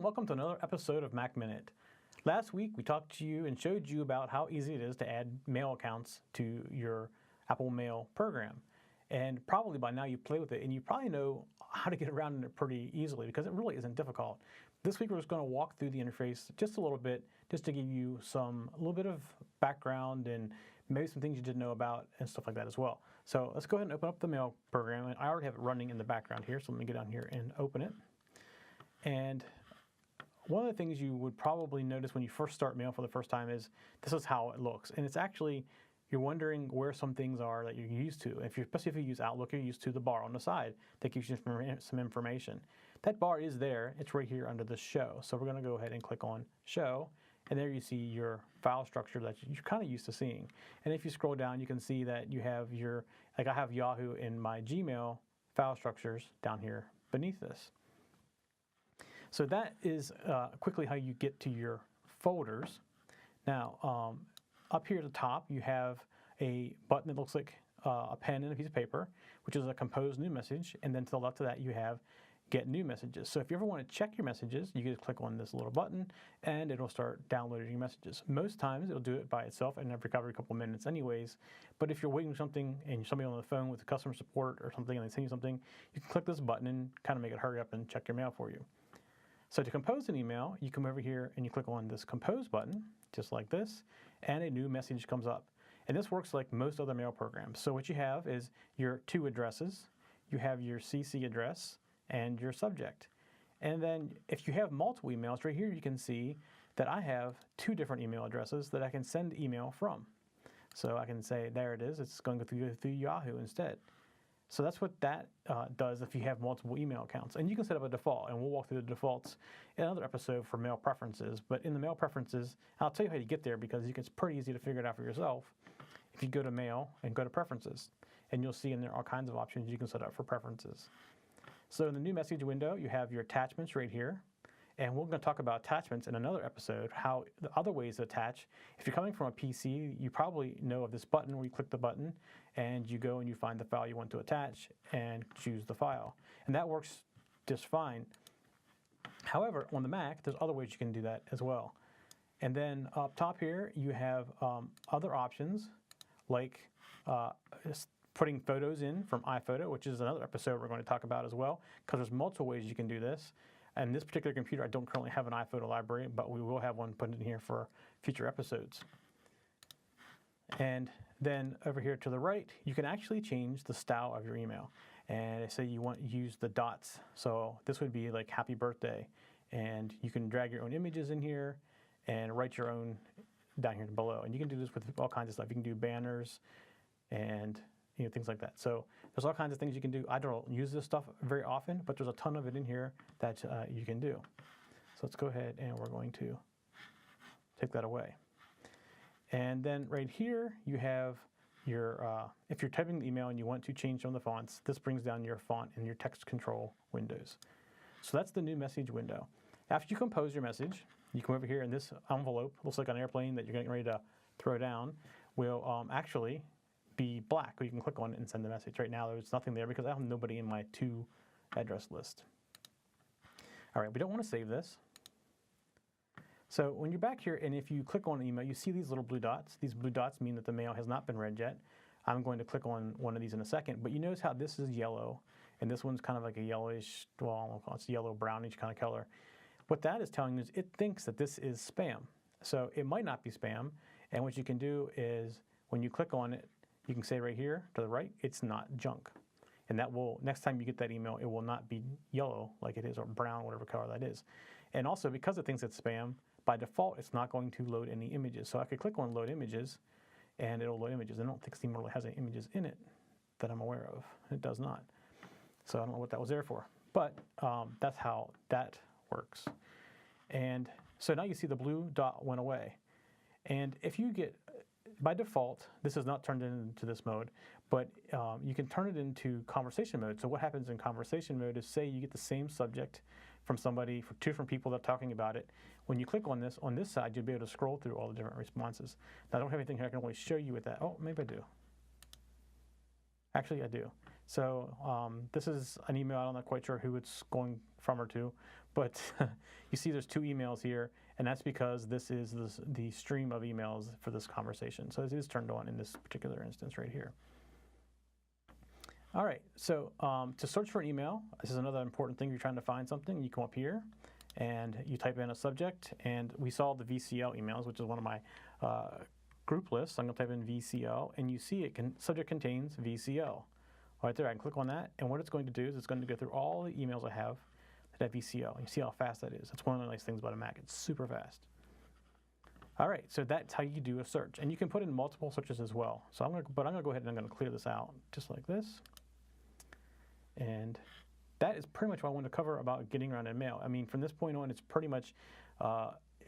and welcome to another episode of Mac Minute. Last week we talked to you and showed you about how easy it is to add mail accounts to your Apple Mail program. And probably by now you play with it and you probably know how to get around it pretty easily because it really isn't difficult. This week we're just going to walk through the interface just a little bit just to give you a little bit of background and maybe some things you didn't know about and stuff like that as well. So let's go ahead and open up the mail program, and I already have it running in the background here, so let me get down here and open it. And one of the things you would probably notice when you first start mail for the first time is this is how it looks. And it's actually, you're wondering where some things are that you're used to. Especially if you use Outlook, you're used to the bar on the side that gives you some information. That bar is there. It's right here under the show. So we're going to go ahead and click on show. And there you see your file structure that you're kind of used to seeing. And if you scroll down, you can see that you have I have Yahoo in my Gmail file structures down here beneath this. So that is quickly how you get to your folders. Now, up here at the top, you have a button that looks like a pen and a piece of paper, which is a compose new message. And then to the left of that, you have get new messages. So if you ever want to check your messages, you can just click on this little button and it'll start downloading your messages. Most times it'll do it by itself and every couple of minutes anyways. But if you're waiting for something and you're somebody on the phone with customer support or something and they send you something, you can click this button and kind of make it hurry up and check your mail for you. So to compose an email, you come over here and you click on this compose button, just like this, and a new message comes up. And this works like most other mail programs. So what you have is your two addresses, you have your CC address, and your subject. And then if you have multiple emails, right here you can see that I have two different email addresses that I can send email from. So I can say, there it is, it's going to go through Yahoo instead. So that's what that does if you have multiple email accounts. And you can set up a default, and we'll walk through the defaults in another episode for mail preferences. But in the mail preferences, I'll tell you how to get there because it's pretty easy to figure it out for yourself. If you go to mail and go to preferences, and you'll see in there all kinds of options you can set up for preferences. So in the new message window, you have your attachments right here. And we're going to talk about attachments in another episode, how the other ways to attach. If you're coming from a PC, you probably know of this button where you click the button and you go and you find the file you want to attach and choose the file. And that works just fine. However, on the Mac, there's other ways you can do that as well. And then up top here, you have other options like putting photos in from iPhoto, which is another episode we're going to talk about as well, because there's multiple ways you can do this. And this particular computer, I don't currently have an iPhoto library, but we will have one put in here for future episodes. And then over here to the right, you can actually change the style of your email. And say you want to use the dots. So this would be like happy birthday. And you can drag your own images in here and write your own down here below. And you can do this with all kinds of stuff. You can do banners and things like that. So there's all kinds of things you can do. I don't use this stuff very often, but there's a ton of it in here that you can do. So let's go ahead and we're going to take that away. And then right here you have your, if you're typing the email and you want to change some of the fonts, this brings down your font and your text control windows. So that's the new message window. After you compose your message, you come over here and this envelope, looks like an airplane that you're getting ready to throw down, will actually be black, or you can click on it and send the message. Right now there's nothing there because I have nobody in my to address list. All right, we don't want to save this. So when you're back here and if you click on an email, you see these little blue dots. These blue dots mean that the mail has not been read yet. I'm going to click on one of these in a second, but you notice how this is yellow and this one's kind of like a yellowish, well, it's yellow brownish kind of color. What that is telling you is it thinks that this is spam. So it might not be spam, and what you can do is when you click on it, you can say right here to the right, it's not junk. And that will, next time you get that email, it will not be yellow like it is, or brown, whatever color that is. And also, because it thinks it's spam, by default, it's not going to load any images. So I could click on load images, and it'll load images. I don't think Steam really has any images in it that I'm aware of. It does not. So I don't know what that was there for. But that's how that works. And so now you see the blue dot went away. And if you get, by default, this is not turned into this mode, but you can turn it into conversation mode. So what happens in conversation mode is, say you get the same subject from somebody, for two different people that are talking about it. When you click on this side, you'll be able to scroll through all the different responses. Now, I don't have anything here I can only show you with that. Oh, maybe I do. Actually, I do. So this is an email. I'm not quite sure who it's going from or to, but you see there's 2 emails here, and that's because this is the stream of emails for this conversation. So it is turned on in this particular instance right here. All right, so to search for an email, this is another important thing. You're trying to find something, you come up here and you type in a subject, and we saw the VCL emails, which is one of my group lists. I'm going to type in VCL, and you see subject contains VCL. Right there, I can click on that, and what it's going to do is it's going to go through all the emails I have that have VCL. You see how fast that is. That's one of the nice things about a Mac. It's super fast. All right, so that's how you do a search, and you can put in multiple searches as well. So I'm going to go ahead and I'm going to clear this out just like this. And that is pretty much what I wanted to cover about getting around in mail. I mean, from this point on, it's pretty much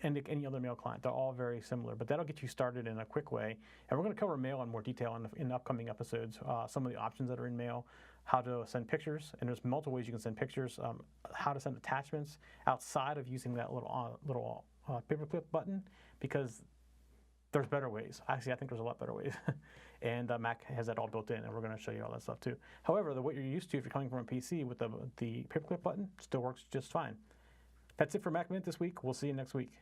any other mail client. They're all very similar, but that'll get you started in a quick way. And we're going to cover mail in more detail in upcoming episodes, some of the options that are in mail, how to send pictures, and there's multiple ways you can send pictures, how to send attachments outside of using that little paperclip button, because there's better ways. Actually, I think there's a lot better ways. And Mac has that all built in, and we're going to show you all that stuff too. However, what you're used to if you're coming from a PC with the paperclip button still works just fine. That's it for Mac Minute this week. We'll see you next week.